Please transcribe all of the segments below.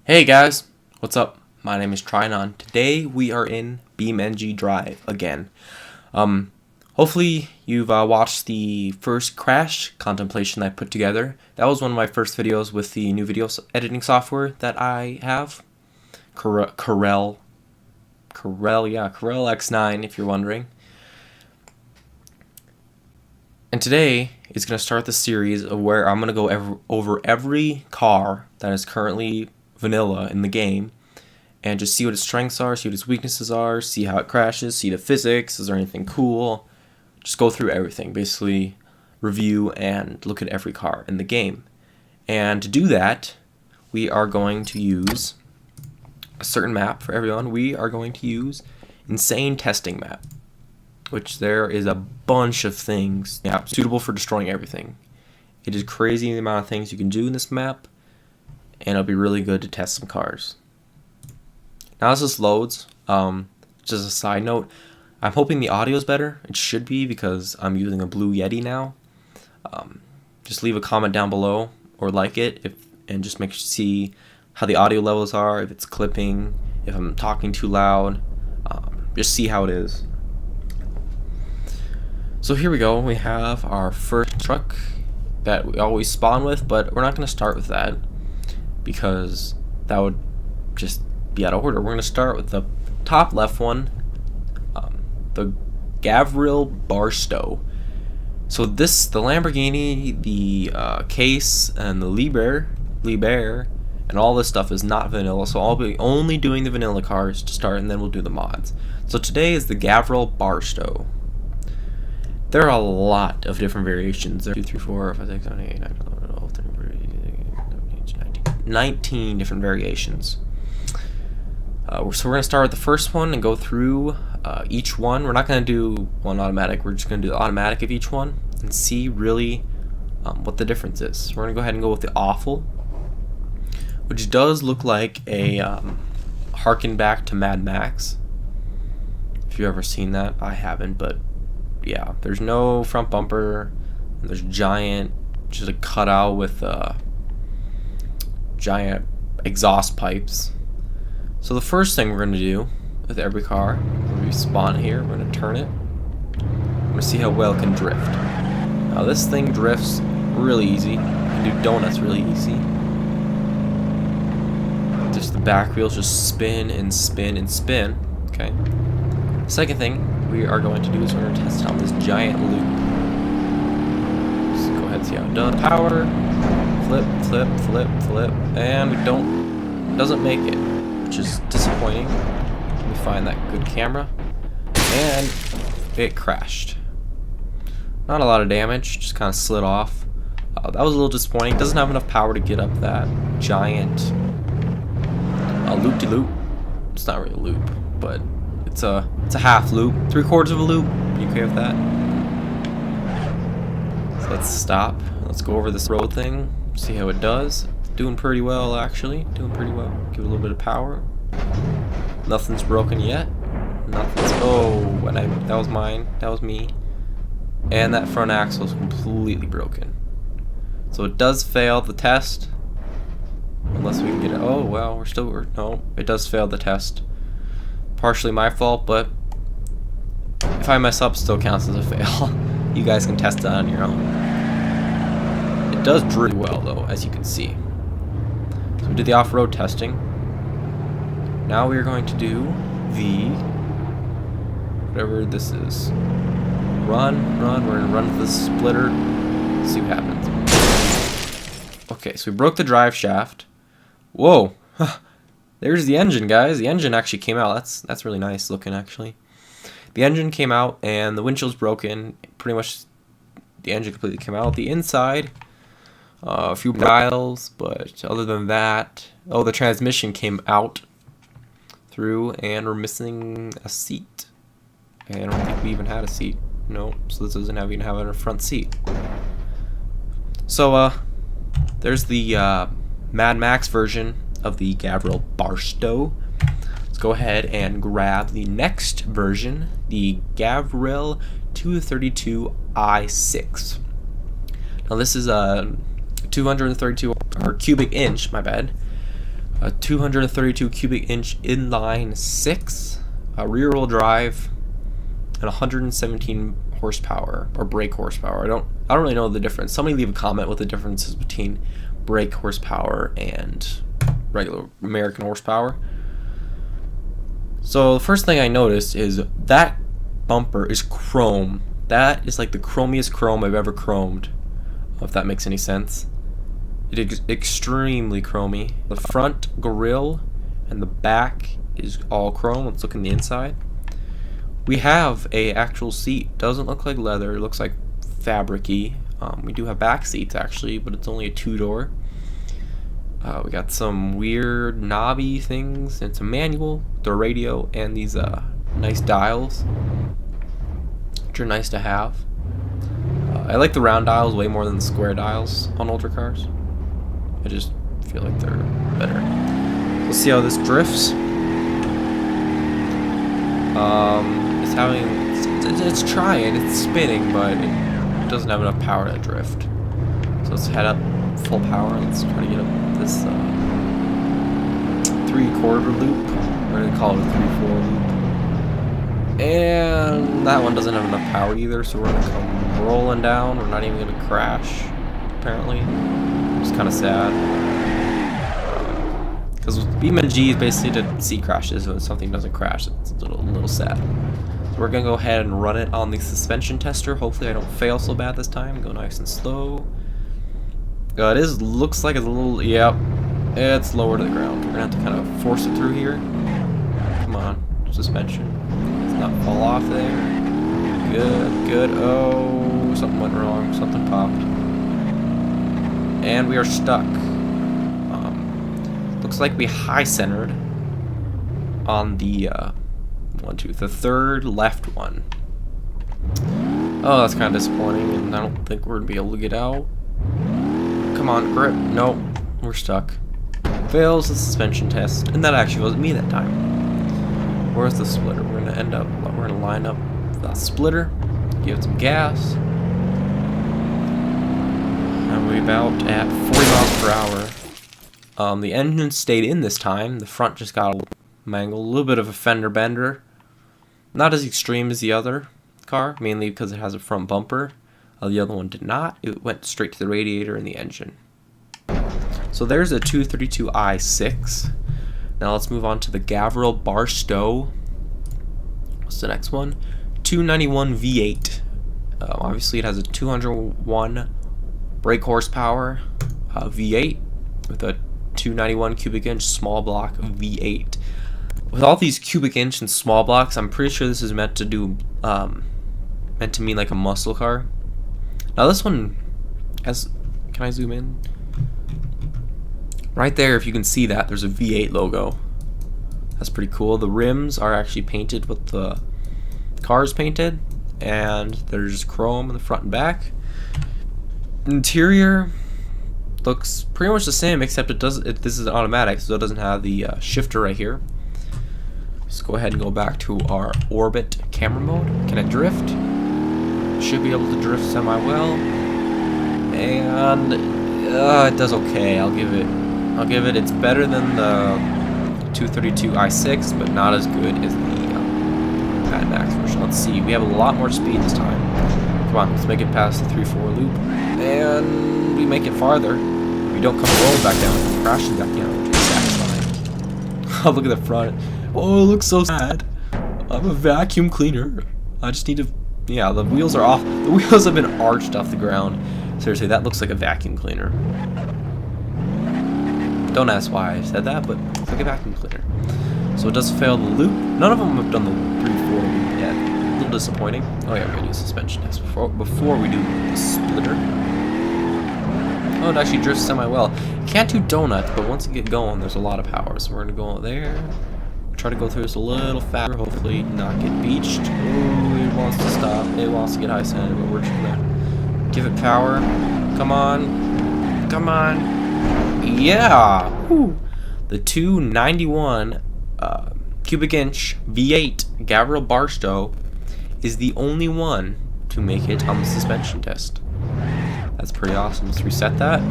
Hey guys, what's up? My name is Trinon. Today we are in BeamNG.drive again. Hopefully you've watched the first crash contemplation I put together. That was one of my first videos with the new video editing software that I have. Gavril X9 if you're wondering. And today is going to start the series of where I'm going to go over every car that is currently vanilla in the game and just see what its strengths are, see what its weaknesses are, see how it crashes, see the physics, is there anything cool, just go through everything, basically review and look at every car in the game. And to do that, we are going to use a certain map for everyone. We are going to use Insane Testing Map, which there is a bunch of things suitable for destroying everything. It is crazy the amount of things you can do in this map, and it'll be really good to test some cars. Now as this loads, just a side note, I'm hoping the audio is better. It should be because I'm using a Blue Yeti now. Just leave a comment down below or like it and just see how the audio levels are, if it's clipping, if I'm talking too loud. Just see how it is. So here we go. We have our first truck that we always spawn with, but we're not going to start with that because that would just be out of order. We're going to start with the top left one, the Gavril Barstow. So the Lamborghini, the case, and the Liber, and all this stuff is not vanilla, so I'll be only doing the vanilla cars to start, and then we'll do the mods. So today is the Gavril Barstow. There are a lot of different variations. There are 2, 3, 4, 5, 6, 7, 8, 9, 10, 11, 12, 13, 14, 19 different variations. So we're going to start with the first one and go through each one. We're not going to do one automatic. We're just going to do the automatic of each one and see really what the difference is. We're going to go ahead and go with the awful, which does look like a harken back to Mad Max. If you've ever seen that, I haven't, but yeah, there's no front bumper. There's just a cutout with giant exhaust pipes. So the first thing we're going to do with every car, when we spawn here, we're going to turn it. We're going to see how well it can drift. Now this thing drifts really easy. You can do donuts really easy. Just the back wheels just spin and spin and spin. Okay. The second thing we are going to do is we're going to test it on this giant loop. Just go ahead and see how it does. Power, flip, flip, flip, flip, and it doesn't make it, which is disappointing. Let me find that good camera, and it crashed. Not a lot of damage, just kind of slid off. That was a little disappointing. It doesn't have enough power to get up that giant loop-de-loop. It's not really a loop, but it's a half loop, 3/4 of a loop. Are you okay with that? So let's stop. Let's go over this road thing. See how it does. Doing pretty well, actually. Doing pretty well. Give it a little bit of power. Nothing's broken yet. Nothing's. Oh, that was mine. That was me. And that front axle is completely broken. So it does fail the test. Unless we can get it. Oh well, no. It does fail the test. Partially my fault, but if I mess up, it still counts as a fail. You guys can test that on your own. It does drift well though, as you can see. So we did the off-road testing. Now we are going to do the whatever this is. Run. We're gonna run with the splitter. See what happens. Okay, so we broke the drive shaft. Whoa. There's the engine, guys. The engine actually came out. That's really nice looking, actually. The engine came out, and the windshield's broken. Pretty much, the engine completely came out. The inside, a few dials, but other than that, oh, the transmission came out through, and we're missing a seat. And I don't think we even had a seat. No, so this doesn't even have a front seat. So, there's the Mad Max version of the Gavril Barstow. Let's go ahead and grab the next version, the Gavril 232 i6. Now this is a 232 or cubic inch, my bad, a 232 cubic inch inline 6, a rear wheel drive, and 117 horsepower or brake horsepower. I don't really know the difference. Somebody leave a comment what the difference is between brake horsepower and regular American horsepower. So the first thing I noticed is that bumper is chrome. That is like the chromiest chrome I've ever chromed, if that makes any sense. It is extremely chromy. The front grille and the back is all chrome. Let's look in the inside. We have a actual seat. Doesn't look like leather. It looks like fabric-y. We do have back seats actually, but it's only a 2-door. We got some weird knobby things. It's a manual, the radio, and these nice dials, which are nice to have. I like the round dials way more than the square dials on older cars. I just feel like they're better. Let's see how this drifts. It's trying, it's spinning, but it doesn't have enough power to drift. So let's head up full power. Let's try to get up this 3/4 loop. We're gonna call it a 3/4 loop. And that one doesn't have enough power either, so we're gonna come rolling down. We're not even gonna crash, apparently. It's kind of sad. Because BeamNG is basically to see crashes. When something doesn't crash, it's a little sad. So we're gonna go ahead and run it on the suspension tester. Hopefully I don't fail so bad this time. Go nice and slow. Looks like it's a little, yep, it's lower to the ground. We're gonna have to kind of force it through here. Come on, suspension. Let's not fall off there. Good. Oh, something went wrong. Something popped. And we are stuck. Looks like we high centered on the the third left one. Oh, that's kind of disappointing, and I don't think we're gonna be able to get out. Come on, grip. Nope, we're stuck. Fails the suspension test, and that actually wasn't me that time. Where's the splitter? We're gonna line up the splitter, give it some gas, and we're about at 40 miles per hour. The engine stayed in this time. The front just got a mangled, a little bit of a fender bender. Not as extreme as the other car, mainly because it has a front bumper. The other one did not. It went straight to the radiator and the engine. So there's a 232i6. Now let's move on to the Gavril Barstow. What's the next one? 291 V8. Obviously it has a 201 brake horsepower V8 with a 291 cubic inch small block V8. With all these cubic inch and small blocks, I'm pretty sure this is meant to mean like a muscle car. Now this one has, can I zoom in? Right there, if you can see that, there's a V8 logo. That's pretty cool. The rims are actually painted with the car's painted, and there's chrome in the front and back. Interior looks pretty much the same, except this is automatic, so it doesn't have the shifter right here. Let's go ahead and go back to our orbit camera mode. Can it drift? Should be able to drift semi-well, and it does okay. I'll give it. It's better than the 232i6, but not as good as the Mad Max version. Let's see. We have a lot more speed this time. Come on, let's make it past the 3/4 loop, and we make it farther. We don't come rolling back down, crashing back down, which is satisfying. Oh, look at the front. Oh, it looks so sad. I'm a vacuum cleaner. I just need to. Yeah, the wheels are off. The wheels have been arched off the ground. Seriously, that looks like a vacuum cleaner. Don't ask why I said that, but it's like a vacuum cleaner. So it does fail the loop. None of them have done the 3/4 loop yet. A little disappointing. Oh yeah, we're gonna do suspension test before we do the splitter. Oh, it actually drifts semi-well. Can't do donuts, but once you get going, there's a lot of power. So we're gonna go there. Try to go through this a little faster, hopefully not get beached. Ooh, it wants to stop. It wants to get high centered, but we're just gonna give it power. Come on. Come on. Yeah. Woo. The 291 cubic inch V8 Gavril Barstow is the only one to make it on the suspension test. That's pretty awesome. Let's reset that.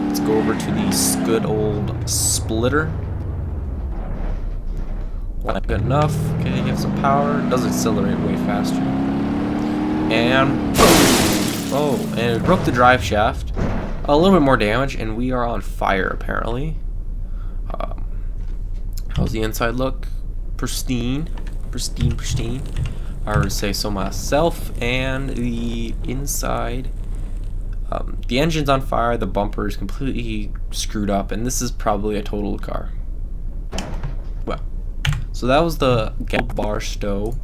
Let's go over to the good old splitter. Not good enough. Okay, give some power. It does accelerate way faster. And oh, and it broke the drive shaft. A little bit more damage, and we are on fire apparently. How's the inside look? Pristine, pristine, pristine. I would say so myself. And the inside, the engine's on fire. The bumper is completely screwed up, and this is probably a totaled car. Well, so that was the Gavril Barstow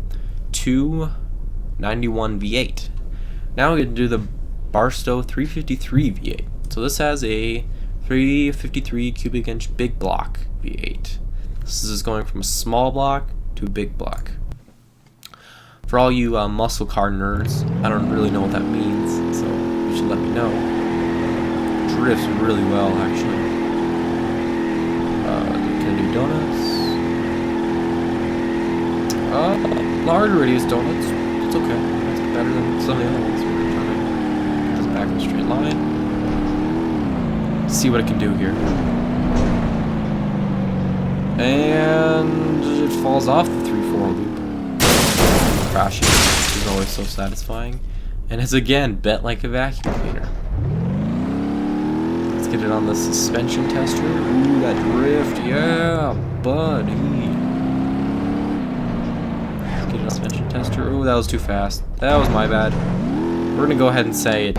291 V8. Now we're going to do the Barstow 353 V8. So this has a 353 cubic inch big block V8. This is going from a small block to a big block. For all you muscle car nerds, I don't really know what that means, so you should let me know. Drifts really well, actually. Can I do donuts? Large radius donuts. It's okay. It's better than some of the other ones. We're trying to get this back in a straight line. See what it can do here. And it falls off the 3-4 loop. Crashing, which is always so satisfying. And it's again bent like a vacuum cleaner. Let's get it on the suspension tester. Ooh, that drift, yeah, buddy. Let's get it on the suspension tester. Ooh, that was too fast. That was my bad. We're gonna go ahead and say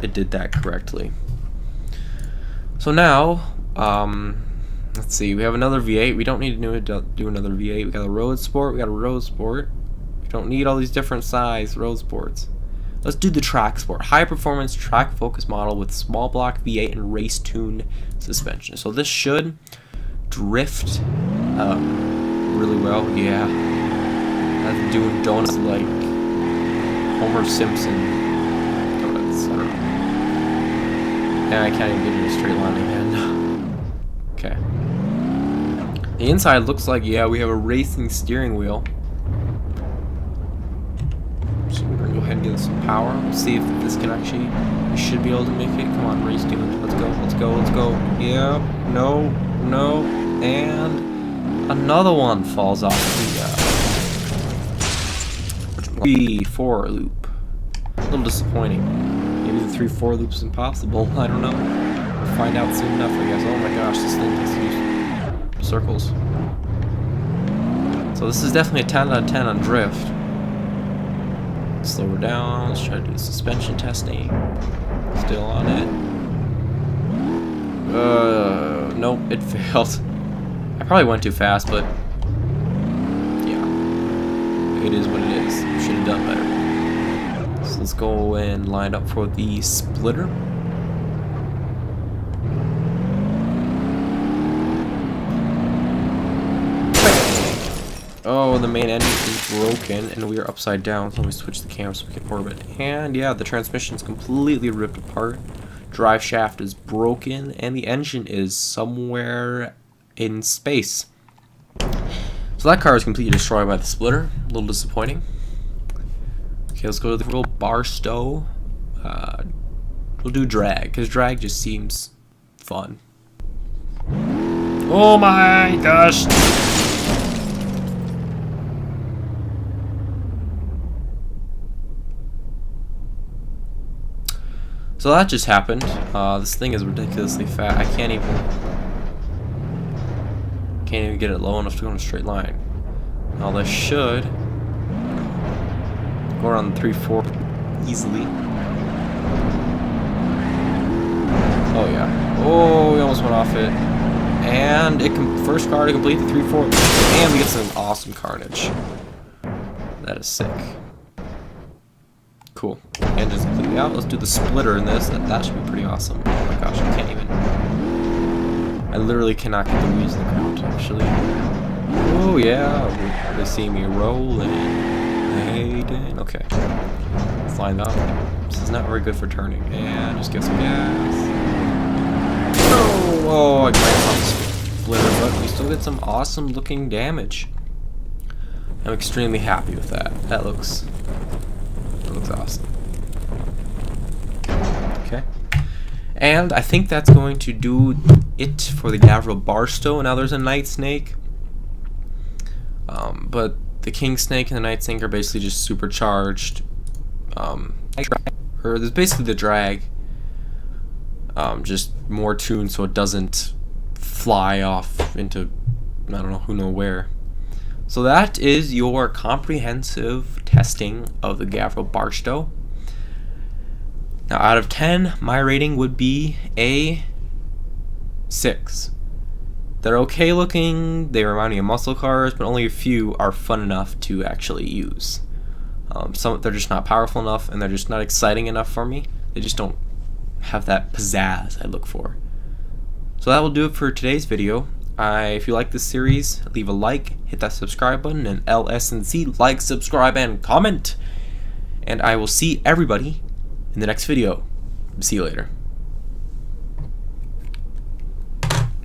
it did that correctly. So now, let's see, we have another V8. We don't need to do another V8. We got a road sport, we got a road sport. We don't need all these different size road sports. Let's do the track sport. High performance track focus model with small block V8 and race tuned suspension. So this should drift really well. Yeah. That's doing donuts like Homer Simpson. Donuts, I don't know. Yeah, I can't even get it in a straight line again. Okay. The inside looks like, yeah, we have a racing steering wheel. So we're gonna go ahead and give this some power. We'll see if this can actually, we should be able to make it. Come on, race dude. Let's go, let's go, let's go. Yeah, no, no, and another one falls off the 3-4 loop. A little disappointing. Maybe the 3-4 loop's impossible. I don't know. We'll find out soon enough, I guess. Oh my gosh, this thing takes these circles. So this is definitely a 10 out of 10 on drift. Slow her down. Let's try to do the suspension testing. Still on it. Nope, it failed. I probably went too fast, but yeah, it is what it is. Should have done better. So let's go and line up for the splitter. Oh, the main engine is broken, and we are upside down, so let me switch the camera so we can orbit. And yeah, the transmission's completely ripped apart. Drive shaft is broken, and the engine is somewhere in space. So that car is completely destroyed by the splitter. A little disappointing. Okay, let's go to the little Barstow. We'll do drag, because drag just seems fun. Oh my gosh! So that just happened. This thing is ridiculously fat. I can't even get it low enough to go in a straight line. Now this should go around the 3-4 easily. Oh yeah. Oh, we almost went off it. And it first car to complete the 3-4. And we get some awesome carnage. That is sick. Cool. Engine's completely out. Let's do the splitter in this. That should be pretty awesome. Oh my gosh, I can't even. I literally cannot get the wheels in the ground, actually. Oh yeah. They see me rolling. Hey, dang. Okay. Let's line up. This is not very good for turning. And just get some gas. Oh, I glanced off the splitter, but we still get some awesome looking damage. I'm extremely happy with that. That looks awesome. Okay. And I think that's going to do it for the Gavril Barstow. Now there's a Night Snake. But the King Snake and the Night Snake are basically just supercharged. Or there's basically the drag. Just more tuned so it doesn't fly off into, I don't know, who knows where. So that is your comprehensive testing of the Gavril Barstow. Now out of 10, my rating would be a 6. They're okay looking, they remind me of muscle cars, but only a few are fun enough to actually use. Some they're just not powerful enough, and they're just not exciting enough for me. They just don't have that pizzazz I look for. So that will do it for today's video. If you like this series, leave a like, hit that subscribe button, and LS&C, like, subscribe, and comment. And I will see everybody in the next video. See you later.